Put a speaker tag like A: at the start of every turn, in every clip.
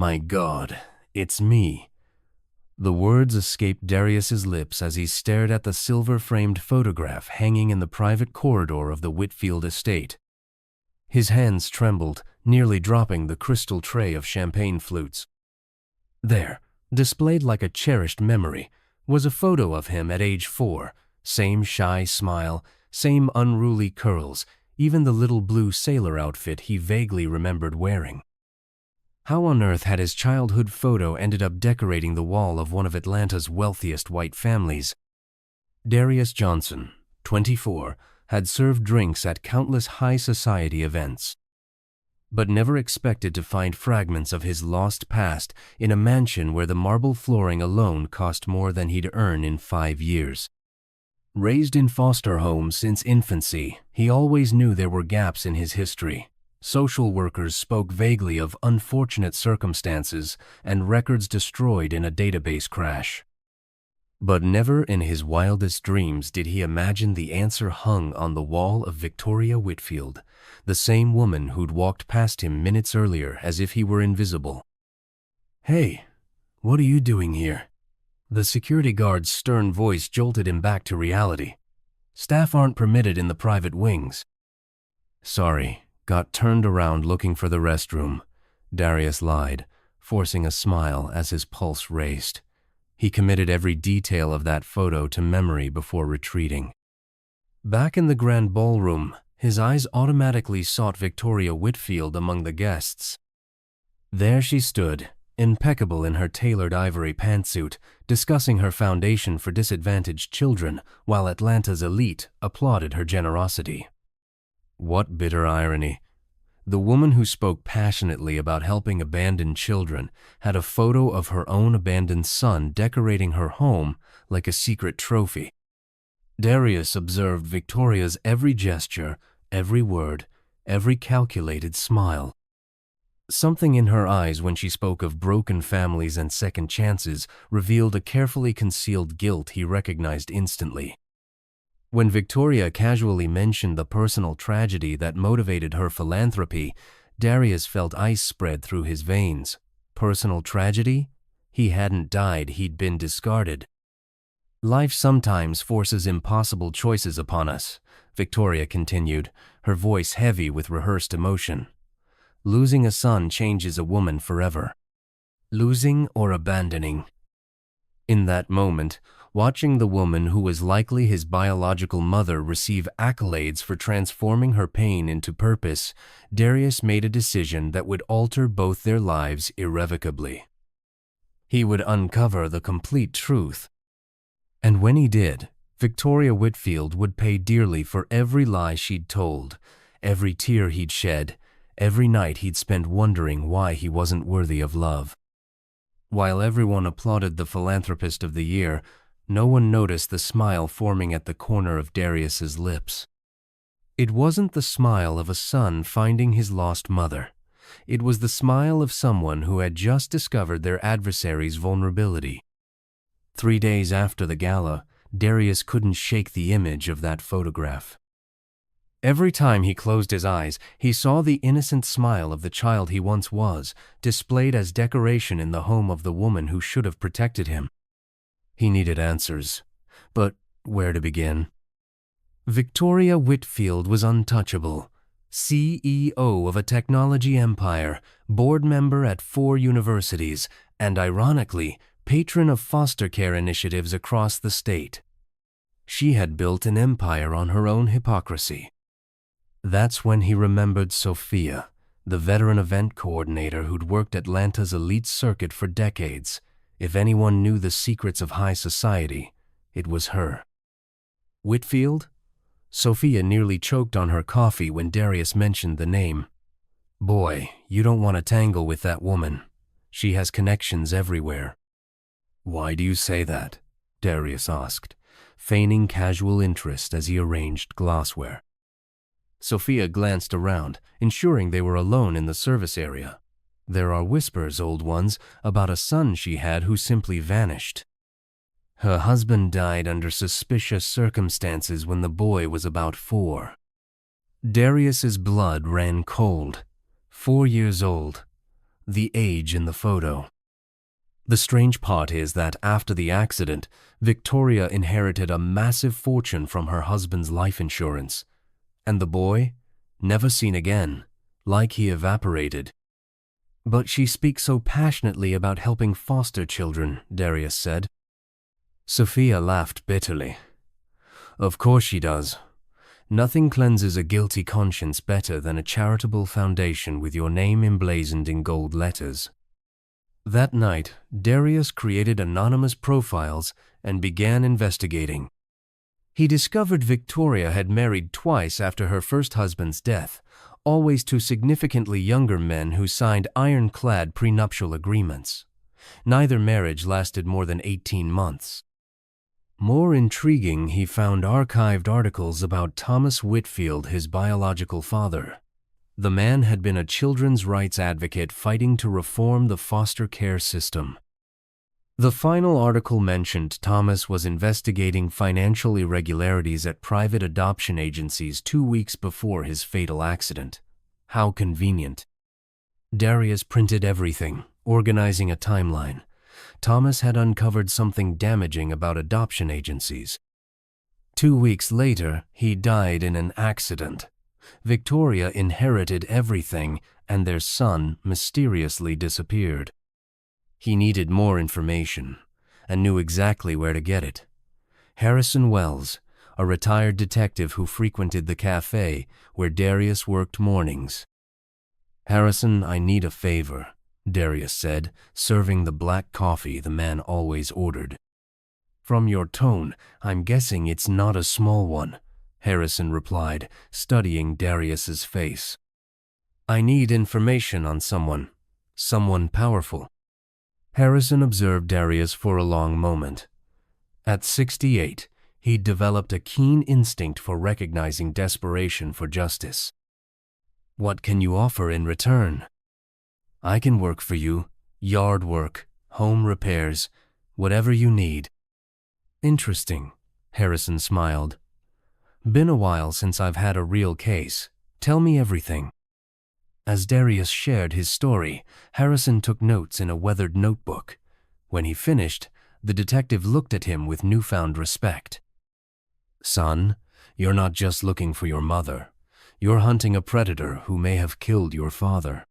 A: My God, it's me. The words escaped Darius's lips as he stared at the silver-framed photograph hanging in the private corridor of the Whitfield estate. His hands trembled, nearly dropping the crystal tray of champagne flutes. There, displayed like a cherished memory, was a photo of him at age 4, same shy smile, same unruly curls, even the little blue sailor outfit he vaguely remembered wearing. How on earth had his childhood photo ended up decorating the wall of one of Atlanta's wealthiest white families? Darius Johnson, 24, had served drinks at countless high society events, but never expected to find fragments of his lost past in a mansion where the marble flooring alone cost more than he'd earn in 5 years. Raised in foster homes since infancy, he always knew there were gaps in his history. Social workers spoke vaguely of unfortunate circumstances and records destroyed in a database crash. But never in his wildest dreams did he imagine the answer hung on the wall of Victoria Whitfield, the same woman who'd walked past him minutes earlier as if he were invisible. "Hey, what are you doing here?" The security guard's stern voice jolted him back to reality. "Staff aren't permitted in the private wings." "Sorry, got turned around looking for the restroom," Darius lied, forcing a smile as his pulse raced. He committed every detail of that photo to memory before retreating. Back in the grand ballroom, his eyes automatically sought Victoria Whitfield among the guests. There she stood, impeccable in her tailored ivory pantsuit, discussing her foundation for disadvantaged children, while Atlanta's elite applauded her generosity. What bitter irony. The woman who spoke passionately about helping abandoned children had a photo of her own abandoned son decorating her home like a secret trophy. Darius observed Victoria's every gesture, every word, every calculated smile. Something in her eyes when she spoke of broken families and second chances revealed a carefully concealed guilt he recognized instantly. When Victoria casually mentioned the personal tragedy that motivated her philanthropy, Darius felt ice spread through his veins. Personal tragedy? He hadn't died, he'd been discarded. "Life sometimes forces impossible choices upon us," Victoria continued, her voice heavy with rehearsed emotion. "Losing a son changes a woman forever. Losing or abandoning." In that moment, watching the woman who was likely his biological mother receive accolades for transforming her pain into purpose, Darius made a decision that would alter both their lives irrevocably. He would uncover the complete truth. And when he did, Victoria Whitfield would pay dearly for every lie she'd told, every tear he'd shed, every night he'd spent wondering why he wasn't worthy of love. While everyone applauded the philanthropist of the year, no one noticed the smile forming at the corner of Darius's lips. It wasn't the smile of a son finding his lost mother. It was the smile of someone who had just discovered their adversary's vulnerability. 3 days after the gala, Darius couldn't shake the image of that photograph. Every time he closed his eyes, he saw the innocent smile of the child he once was, displayed as decoration in the home of the woman who should have protected him. He needed answers, but where to begin? Victoria Whitfield was untouchable, CEO of a technology empire, board member at 4 universities, and ironically, patron of foster care initiatives across the state. She had built an empire on her own hypocrisy. That's when he remembered Sophia, the veteran event coordinator who'd worked Atlanta's elite circuit for decades. If anyone knew the secrets of high society, it was her. Whitfield? Sophia nearly choked on her coffee when Darius mentioned the name. "Boy, you don't want to tangle with that woman. She has connections everywhere." "Why do you say that?" Darius asked, feigning casual interest as he arranged glassware. Sophia glanced around, ensuring they were alone in the service area. "There are whispers, old ones, about a son she had who simply vanished. Her husband died under suspicious circumstances when the boy was about 4. Darius's blood ran cold. 4 years old. the age in the photo. The strange part is that after the accident, Victoria inherited a massive fortune from her husband's life insurance. And the boy? Never seen again, like he evaporated. But she speaks so passionately about helping foster children, Darius said. Sophia laughed bitterly. Of course she does. Nothing cleanses a guilty conscience better than a charitable foundation with your name emblazoned in gold letters. That night, Darius created anonymous profiles and began investigating. He discovered Victoria had married twice after her first husband's death, always to significantly younger men who signed ironclad prenuptial agreements. Neither marriage lasted more than 18 months. More intriguing, he found archived articles about Thomas Whitfield, his biological father. The man had been a children's rights advocate fighting to reform the foster care system. The final article mentioned Thomas was investigating financial irregularities at private adoption agencies 2 weeks before his fatal accident. How convenient. Darius printed everything, organizing a timeline. Thomas had uncovered something damaging about adoption agencies. 2 weeks later, he died in an accident. Victoria inherited everything, and their son mysteriously disappeared. He needed more information, and knew exactly where to get it. Harrison Wells, a retired detective who frequented the cafe where Darius worked mornings. "Harrison, I need a favor," Darius said, serving the black coffee the man always ordered. "From your tone, I'm guessing it's not a small one," Harrison replied, studying Darius's face. "I need information on someone powerful." Harrison observed Darius for a long moment. At 68, he'd developed a keen instinct for recognizing desperation for justice. "What can you offer in return?" "I can work for you, yard work, home repairs, whatever you need." "Interesting," Harrison smiled. "Been a while since I've had a real case. Tell me everything." As Darius shared his story, Harrison took notes in a weathered notebook. When he finished, the detective looked at him with newfound respect. "Son, you're not just looking for your mother. You're hunting a predator who may have killed your father."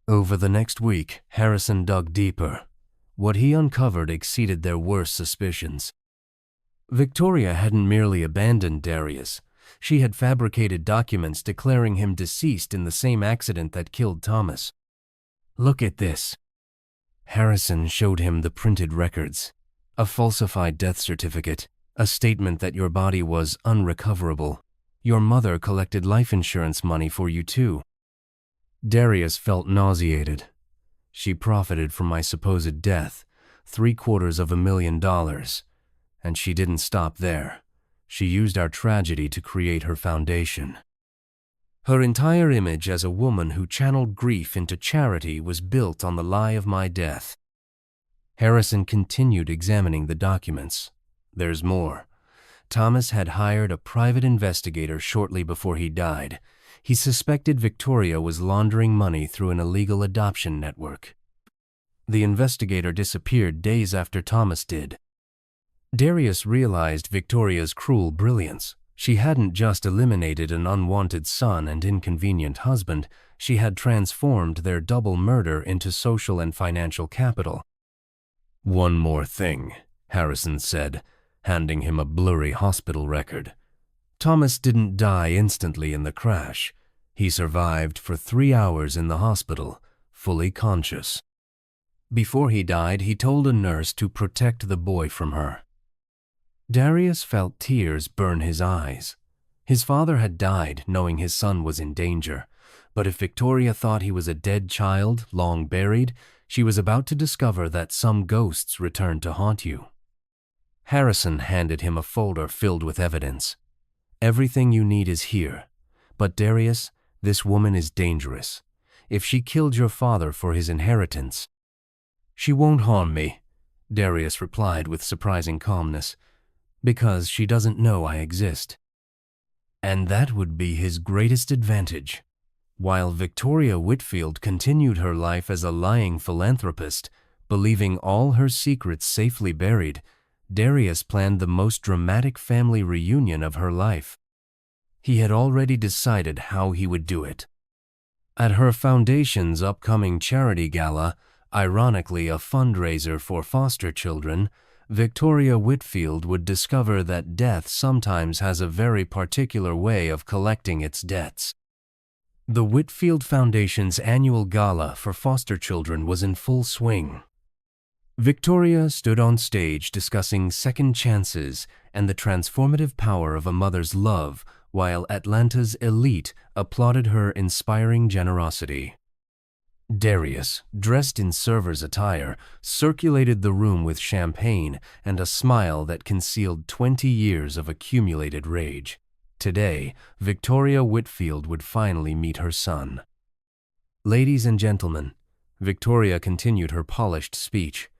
A: Over the next week, Harrison dug deeper. What he uncovered exceeded their worst suspicions. Victoria hadn't merely abandoned Darius. She had fabricated documents declaring him deceased in the same accident that killed Thomas. "Look at this." Harrison showed him the printed records. A falsified death certificate, a statement that your body was unrecoverable. Your mother collected life insurance money for you too. Darius felt nauseated. "She profited from my supposed death, $750,000. And she didn't stop there. She used our tragedy to create her foundation. Her entire image as a woman who channeled grief into charity was built on the lie of my death." Harrison continued examining the documents. There's more. Thomas had hired a private investigator shortly before he died. He suspected Victoria was laundering money through an illegal adoption network. The investigator disappeared days after Thomas did. Darius realized Victoria's cruel brilliance. She hadn't just eliminated an unwanted son and inconvenient husband, she had transformed their double murder into social and financial capital. "One more thing," Harrison said, handing him a blurry hospital record. "Thomas didn't die instantly in the crash. He survived for 3 hours in the hospital, fully conscious. Before he died, he told a nurse to protect the boy from her." Darius felt tears burn his eyes. His father had died knowing his son was in danger, but if Victoria thought he was a dead child, long buried, she was about to discover that some ghosts returned to haunt you. Harrison handed him a folder filled with evidence. "Everything you need is here. But Darius, this woman is dangerous. If she killed your father for his inheritance—" "She won't harm me," Darius replied with surprising calmness, "because she doesn't know I exist." "And that would be his greatest advantage." While Victoria Whitfield continued her life as a lying philanthropist, believing all her secrets safely buried, Darius planned the most dramatic family reunion of her life. He had already decided how he would do it. At her foundation's upcoming charity gala, ironically a fundraiser for foster children, Victoria Whitfield would discover that death sometimes has a very particular way of collecting its debts. The Whitfield Foundation's annual gala for foster children was in full swing. Victoria stood on stage discussing second chances and the transformative power of a mother's love, while Atlanta's elite applauded her inspiring generosity. Darius, dressed in server's attire, circulated the room with champagne and a smile that concealed 20 years of accumulated rage. Today, Victoria Whitfield would finally meet her son. Ladies and gentlemen, Victoria continued her polished speech.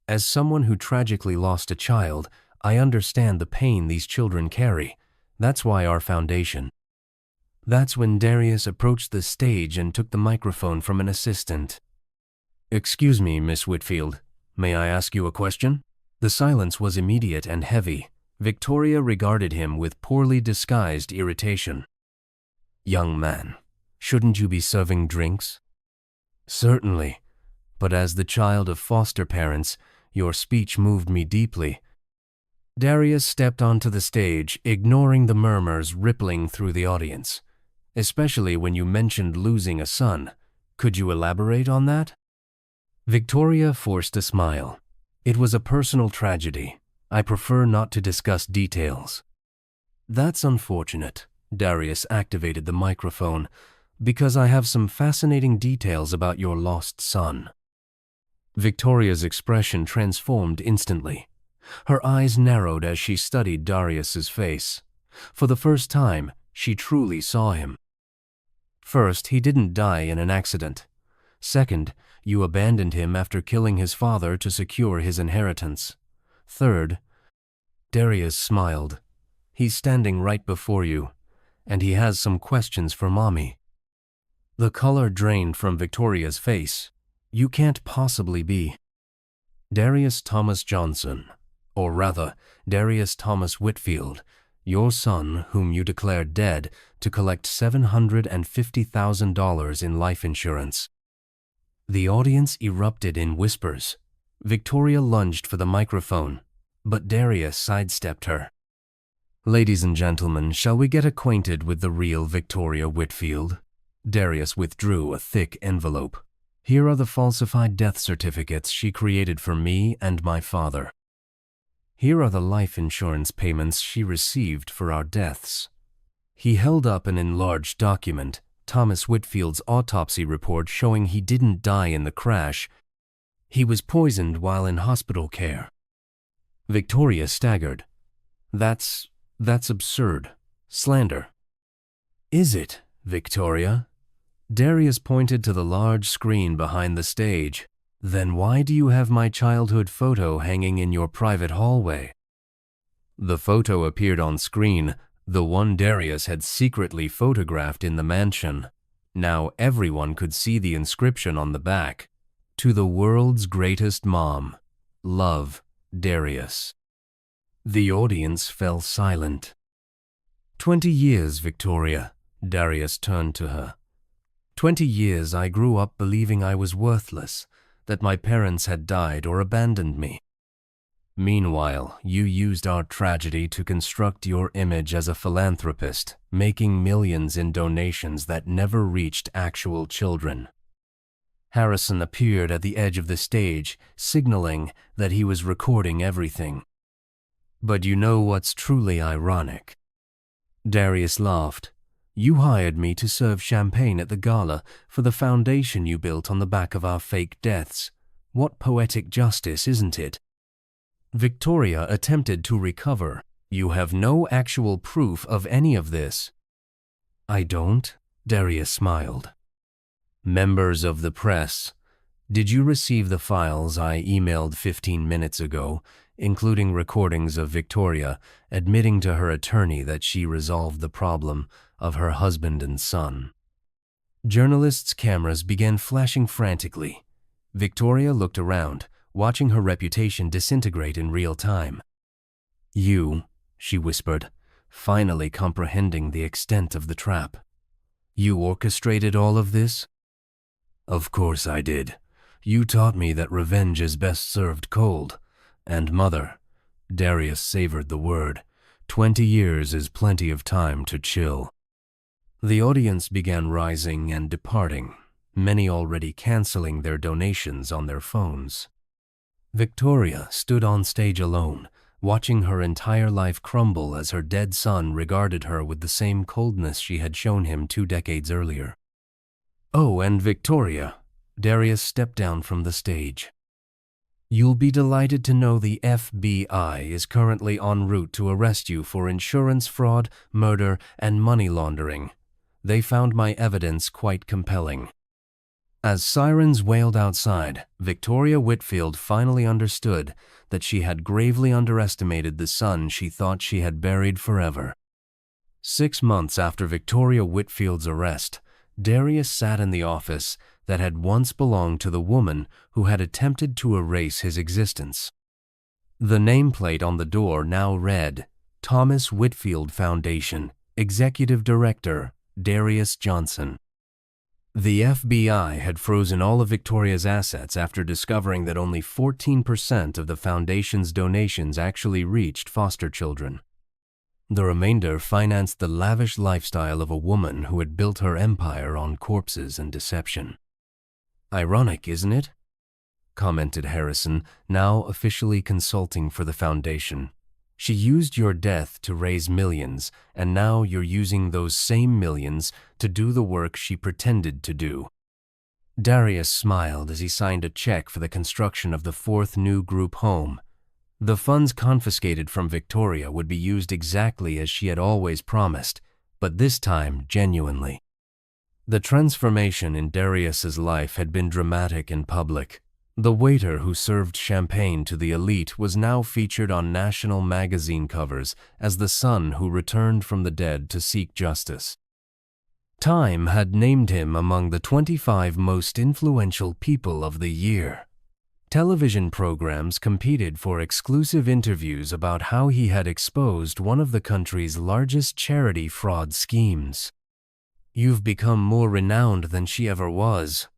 A: As someone who tragically lost a child, I understand the pain these children carry. That's why our foundation. That's when Darius approached the stage and took the microphone from an assistant. "Excuse me, Miss Whitfield. May I ask you a question?" The silence was immediate and heavy. Victoria regarded him with poorly disguised irritation. "Young man, shouldn't you be serving drinks?" "Certainly, but as the child of foster parents, your speech moved me deeply." Darius stepped onto the stage, ignoring the murmurs rippling through the audience. "Especially when you mentioned losing a son. Could you elaborate on that?" Victoria forced a smile. "It was a personal tragedy. I prefer not to discuss details." "That's unfortunate." Darius activated the microphone. "Because I have some fascinating details about your lost son." Victoria's expression transformed instantly. Her eyes narrowed as she studied Darius's face. For the first time, she truly saw him. "First, he didn't die in an accident. Second, you abandoned him after killing his father to secure his inheritance. Third," Darius smiled, "he's standing right before you, and he has some questions for Mommy." The color drained from Victoria's face. "You can't possibly be Darius Thomas Johnson, or rather, Darius Thomas Whitfield, your son whom you declared dead to collect $750,000 in life insurance." The audience erupted in whispers. Victoria lunged for the microphone, but Darius sidestepped her. "Ladies and gentlemen, shall we get acquainted with the real Victoria Whitfield?" Darius withdrew a thick envelope. "Here are the falsified death certificates she created for me and my father. Here are the life insurance payments she received for our deaths." He held up an enlarged document, Thomas Whitfield's autopsy report showing he didn't die in the crash. He was poisoned while in hospital care. Victoria staggered. That's absurd. Slander." "Is it, Victoria?" Darius pointed to the large screen behind the stage. "Then why do you have my childhood photo hanging in your private hallway?" The photo appeared on screen, the one Darius had secretly photographed in the mansion. Now everyone could see the inscription on the back. "To the world's greatest mom. Love, Darius." The audience fell silent. 20 years, Victoria." Darius turned to her. 20 years I grew up believing I was worthless, that my parents had died or abandoned me. Meanwhile, you used our tragedy to construct your image as a philanthropist, making millions in donations that never reached actual children. Harrison appeared at the edge of the stage, signaling that he was recording everything. "But you know what's truly ironic?" Darius laughed. "You hired me to serve champagne at the gala for the foundation you built on the back of our fake deaths. What poetic justice, isn't it?" Victoria attempted to recover. "You have no actual proof of any of this." "I don't?" Darius smiled. "Members of the press, did you receive the files I emailed 15 minutes ago, including recordings of Victoria admitting to her attorney that she resolved the problem of her husband and son?" Journalists' cameras began flashing frantically. Victoria looked around, watching her reputation disintegrate in real time. "You," she whispered, finally comprehending the extent of the trap. "You orchestrated all of this?" "Of course I did. You taught me that revenge is best served cold. And Mother," Darius savored the word, 20 years is plenty of time to chill. The audience began rising and departing, many already canceling their donations on their phones. Victoria stood on stage alone, watching her entire life crumble as her dead son regarded her with the same coldness she had shown him 2 decades earlier. "Oh, and Victoria," Darius stepped down from the stage. "You'll be delighted to know the FBI is currently en route to arrest you for insurance fraud, murder, and money laundering. They found my evidence quite compelling." As sirens wailed outside, Victoria Whitfield finally understood that she had gravely underestimated the son she thought she had buried forever. 6 months after Victoria Whitfield's arrest, Darius sat in the office that had once belonged to the woman who had attempted to erase his existence. The nameplate on the door now read, "Thomas Whitfield Foundation, Executive Director, Darius Johnson." The FBI had frozen all of Victoria's assets after discovering that only 14% of the foundation's donations actually reached foster children. The remainder financed the lavish lifestyle of a woman who had built her empire on corpses and deception. "Ironic, isn't it?" commented Harrison, now officially consulting for the foundation. "She used your death to raise millions, and now you're using those same millions to do the work she pretended to do." Darius smiled as he signed a check for the construction of the 4th new group home. The funds confiscated from Victoria would be used exactly as she had always promised, but this time genuinely. The transformation in Darius's life had been dramatic and public. The waiter who served champagne to the elite was now featured on national magazine covers as the son who returned from the dead to seek justice. Time had named him among the 25 most influential people of the year. Television programs competed for exclusive interviews about how he had exposed one of the country's largest charity fraud schemes. "You've become more renowned than she ever was,"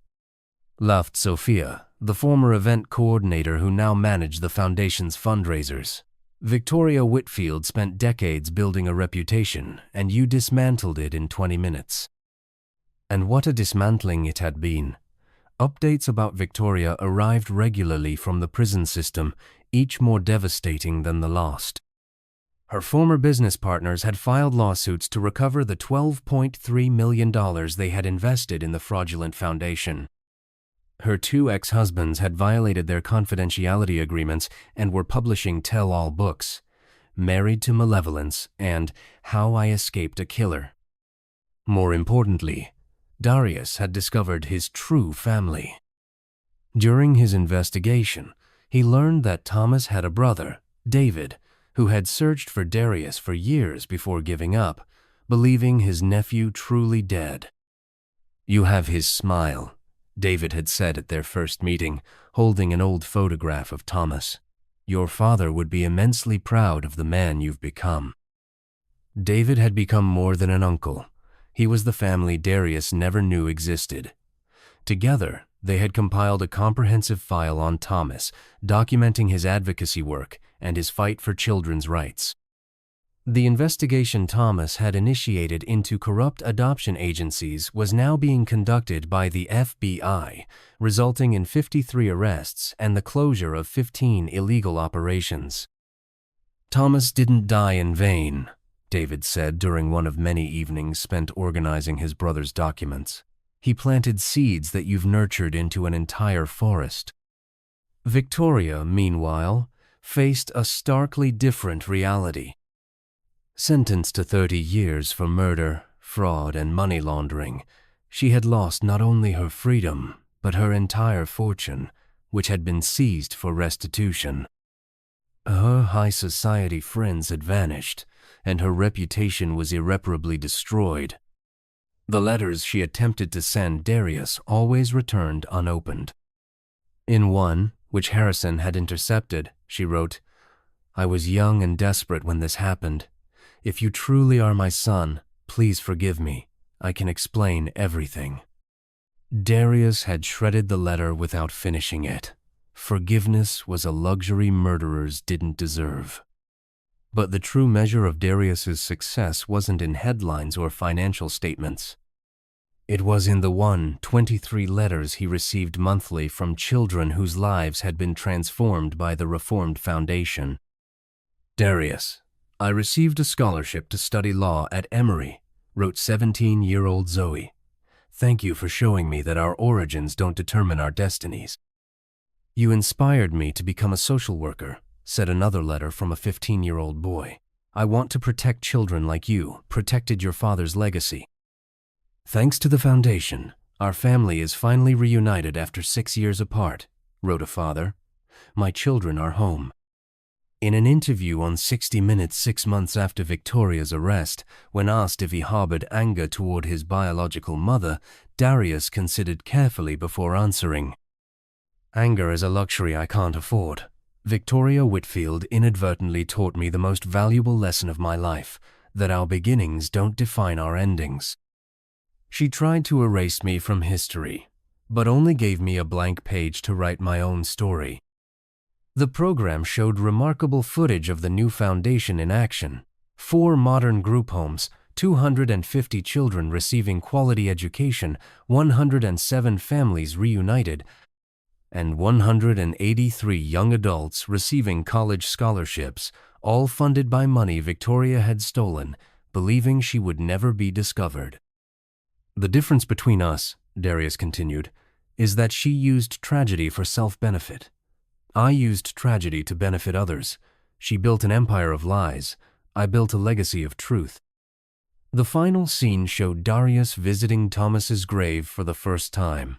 A: laughed Sophia, the former event coordinator who now managed the foundation's fundraisers. "Victoria Whitfield spent decades building a reputation, and you dismantled it in 20 minutes. And what a dismantling it had been. Updates about Victoria arrived regularly from the prison system, each more devastating than the last. Her former business partners had filed lawsuits to recover the $12.3 million they had invested in the fraudulent foundation. Her 2 ex-husbands had violated their confidentiality agreements and were publishing tell-all books, Married to Malevolence and How I Escaped a Killer. More importantly, Darius had discovered his true family. During his investigation, he learned that Thomas had a brother, David, who had searched for Darius for years before giving up, believing his nephew truly dead. "You have his smile," David had said at their first meeting, holding an old photograph of Thomas. "Your father would be immensely proud of the man you've become." David had become more than an uncle. He was the family Darius never knew existed. Together, they had compiled a comprehensive file on Thomas, documenting his advocacy work and his fight for children's rights. The investigation Thomas had initiated into corrupt adoption agencies was now being conducted by the FBI, resulting in 53 arrests and the closure of 15 illegal operations. "Thomas didn't die in vain," David said during one of many evenings spent organizing his brother's documents. "He planted seeds that you've nurtured into an entire forest." Victoria, meanwhile, faced a starkly different reality. Sentenced to 30 years for murder, fraud, and money laundering, she had lost not only her freedom, but her entire fortune, which had been seized for restitution. Her high society friends had vanished, and her reputation was irreparably destroyed. The letters she attempted to send Darius always returned unopened. In one, which Harrison had intercepted, she wrote, "I was young and desperate when this happened. If you truly are my son, please forgive me. I can explain everything." Darius had shredded the letter without finishing it. Forgiveness was a luxury murderers didn't deserve. But the true measure of Darius's success wasn't in headlines or financial statements. It was in the 23 letters he received monthly from children whose lives had been transformed by the Reformed Foundation. "Darius, I received a scholarship to study law at Emory," wrote 17-year-old Zoe. "Thank you for showing me that our origins don't determine our destinies." "You inspired me to become a social worker," said another letter from a 15-year-old boy. "I want to protect children like you protected your father's legacy." "Thanks to the foundation, our family is finally reunited after 6 years apart," wrote a father. "My children are home." In an interview on 60 Minutes 6 months after Victoria's arrest, when asked if he harbored anger toward his biological mother, Darius considered carefully before answering. "Anger is a luxury I can't afford. Victoria Whitfield inadvertently taught me the most valuable lesson of my life, that our beginnings don't define our endings. She tried to erase me from history, but only gave me a blank page to write my own story." The program showed remarkable footage of the new foundation in action. 4 modern group homes, 250 children receiving quality education, 107 families reunited, and 183 young adults receiving college scholarships, all funded by money Victoria had stolen, believing she would never be discovered. "The difference between us," Darius continued, "is that she used tragedy for self-benefit. I used tragedy to benefit others. She built an empire of lies. I built a legacy of truth." The final scene showed Darius visiting Thomas's grave for the first time.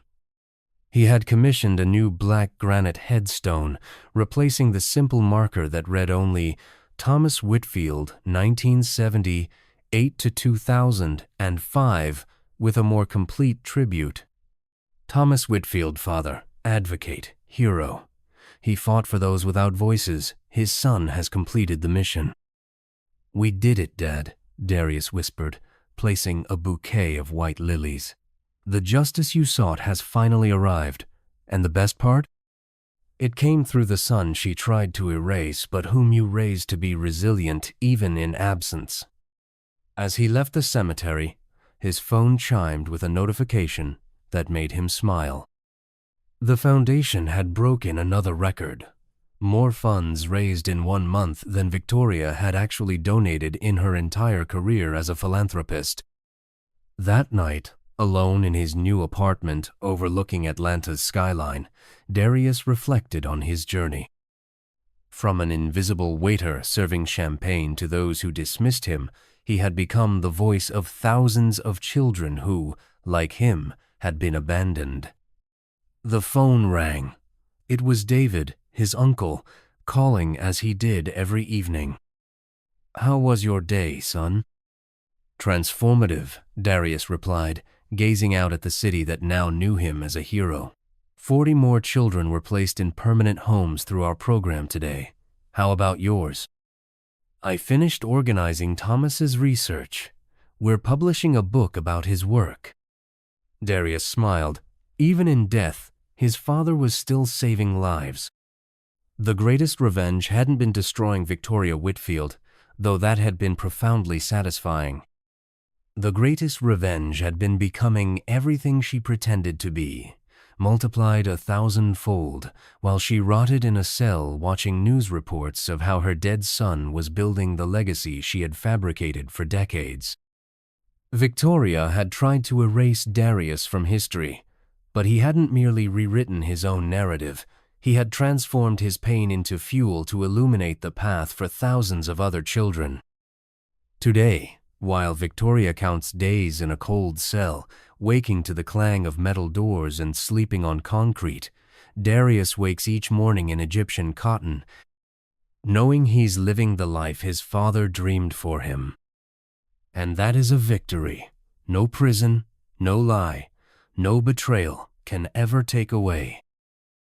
A: He had commissioned a new black granite headstone, replacing the simple marker that read only "Thomas Whitfield, 1970, 8–2005, with a more complete tribute. Thomas Whitfield, father, advocate, hero. He fought for those without voices. His son has completed the mission." "We did it, Dad," Darius whispered, placing a bouquet of white lilies. "The justice you sought has finally arrived. And the best part? It came through the son she tried to erase, but whom you raised to be resilient even in absence." As he left the cemetery, his phone chimed with a notification that made him smile. The foundation had broken another record. More funds raised in 1 month than Victoria had actually donated in her entire career as a philanthropist. That night, alone in his new apartment overlooking Atlanta's skyline, Darius reflected on his journey. From an invisible waiter serving champagne to those who dismissed him, he had become the voice of thousands of children who, like him, had been abandoned. The phone rang. It was David, his uncle, calling as he did every evening. "How was your day, son?" "Transformative," Darius replied, gazing out at the city that now knew him as a hero. 40 more children were placed in permanent homes through our program today. How about yours?" "I finished organizing Thomas's research. We're publishing a book about his work." Darius smiled. Even in death, his father was still saving lives. The greatest revenge hadn't been destroying Victoria Whitfield, though that had been profoundly satisfying. The greatest revenge had been becoming everything she pretended to be, multiplied 1,000-fold, while she rotted in a cell watching news reports of how her dead son was building the legacy she had fabricated for decades. Victoria had tried to erase Darius from history, but he hadn't merely rewritten his own narrative. He had transformed his pain into fuel to illuminate the path for thousands of other children. Today, while Victoria counts days in a cold cell, waking to the clang of metal doors and sleeping on concrete, Darius wakes each morning in Egyptian cotton, knowing he's living the life his father dreamed for him. And that is a victory, No prison, no lie, no betrayal can ever take away